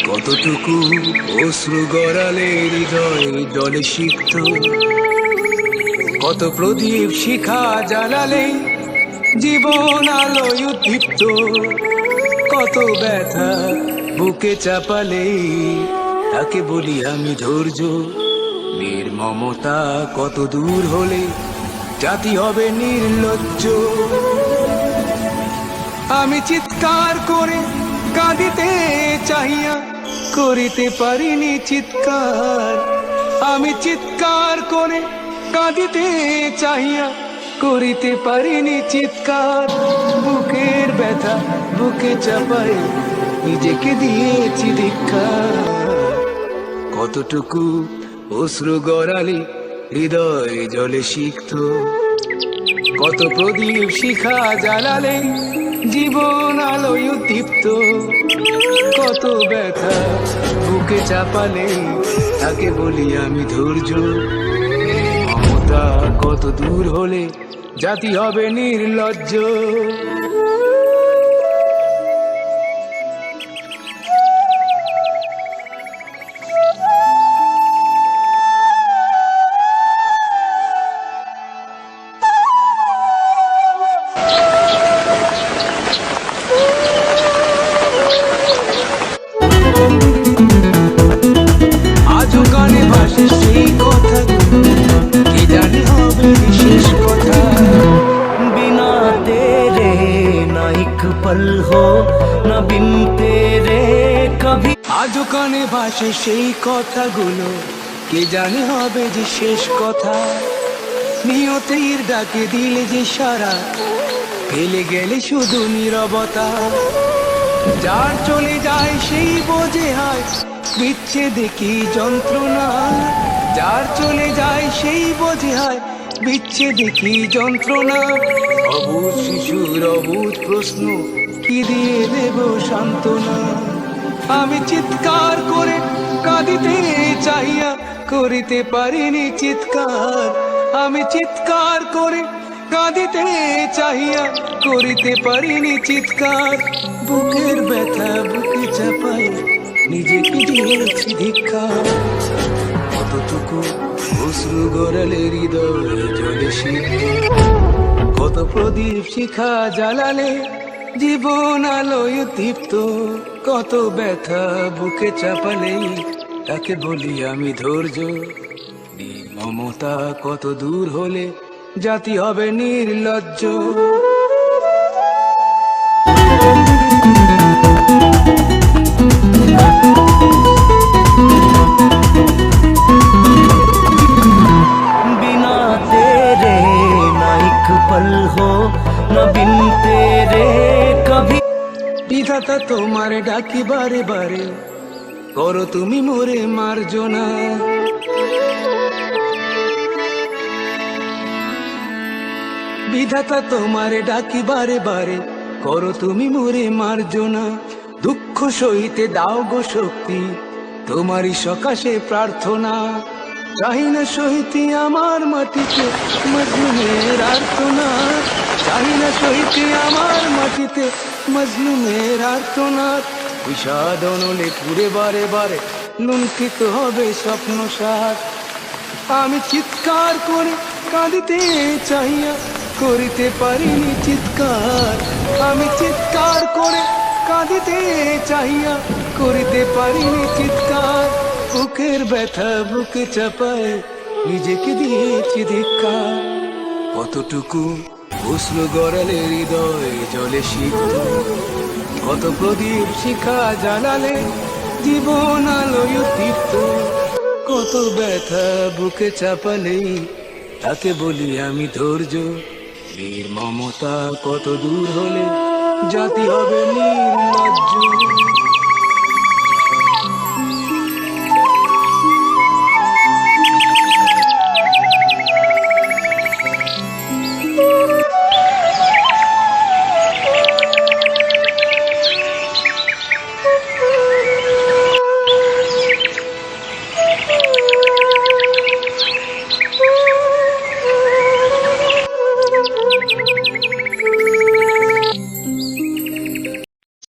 কতটুকু অশ্রু গড়ালে হৃদয় জলে সিক্ত, কত প্রদীপ শিখা জ্বালালে জীবন আলোয় উদ্দীপ্ত, কত ব্যথা বুকে চাপালে তাকে বলি আমি ধৈর্য। নির্মমতা কত দূর হলে জাতি হবে নির্লজ্জ। আমি চিৎকার করে কাঁদিতে চাহিয়া করিতে পারিনি চিৎকার। আমি চিৎকার করে কাঁদিতে চাহিয়া করিতে পারিনি চিৎকার। বুকের ব্যথা বুকে চাপাই নিজেকে দিয়েছি ধিক্কার। কতটুকু অশ্রু গড়ালে হৃদয় জলে সিক্ত, কত প্রদীপ শিখা জ্বালালে জীবন আলোয় উদ্দীপ্ত, কত ব্যথা বুকে চাপালে তাকে বলি আমি ধৈর্য। মমতা কত দূর হলে জাতি হবে নির্লজ্জ। আজও কানে ভাসে সেই কথা, কি জানি হবে বিশেষ কথা। बिना तेरे ना एक पल हो ना बिन तेरे कभी। আজও কানে ভাসে সেই কথাগুলো, কে জানে হবে যে শেষ কথা। নিয়তির ডাকে দিলে যে সারা, ফেলে গেলে শুধু নীরবতা। যার চলে যায় সেই বোঝে হয় বিচ্ছেদে কি যন্ত্রণা। যার চলে যায় সেই বোঝে হয় বিচ্ছেদে কি যন্ত্রণা। অবুঝ শিশুর অবুঝ প্রশ্ন, কি দিয়ে দেব সান্ত্বনা। আমি চিৎকার করে কাঁদিতে চাহিয়া করিতে পারিনি চিৎকার। আমি চিৎকার করে কাঁদিতে চাহিয়া করিতে পারিনি চিৎকার। বুকের ব্যথা বুকে চাপাই নিজেকে দিয়েছি ধিক্কার। কতটুকু অশ্রু গড়ালে হৃদয় জলে সিক্ত, কত প্রদীপ শিখা জ্বালালে জীবন আলোয় উদ্দীপ্ত, কত ব্যথা বুকে চাপালে তাকে বলি আমি ধৈর্য। নির্মমতা কত দূর হলে জাতি হবে নির্লজ্জ। बिना तेरे ना एक पल हो ना बिन तेरे कभी। বিধাতা তোমার ডাকি বারে বারে, করো তুমি মোরে মার্জনা। বিধাতা তোমার ডাকি বারে বারে, করো তুমি মোরে মার্জনা। দুঃখ সহিতে দাও গো শক্তি, তোমারই সকাশে প্রার্থনা। চাহি না সহিতে আমার মাটিতে মজলুমের আর্তনা। চাহি না সহিতে আমার মাটিতে মজলুমের আর্তনা। বিষাদ অনলে পুরে বারে বারে লুণ্ঠিত হবে স্বপ্ন সার। আমি চিৎকার করে কাঁদিতে চাহিয়া করিতে পারিনি চিৎকার। আমি চিৎকার করে কাঁদিতে চাহিয়া করিতে পারিনি চিৎকার। বুকের ব্যথা বুকে চাপায় নিজেকে দিয়েছি ধিক্কার। কতটুকু অশ্রু গড়ালে হৃদয় জলে সিক্ত, কত প্রদীপ শিখা জ্বালালে জীবন আলোয় উদ্দীপ্ত, কত ব্যথা বুকে চাপালে তাকে বলি আমি ধৈর্য। নির্মমতা কত দূর হলে জাতি হবে নির্লজ্জ।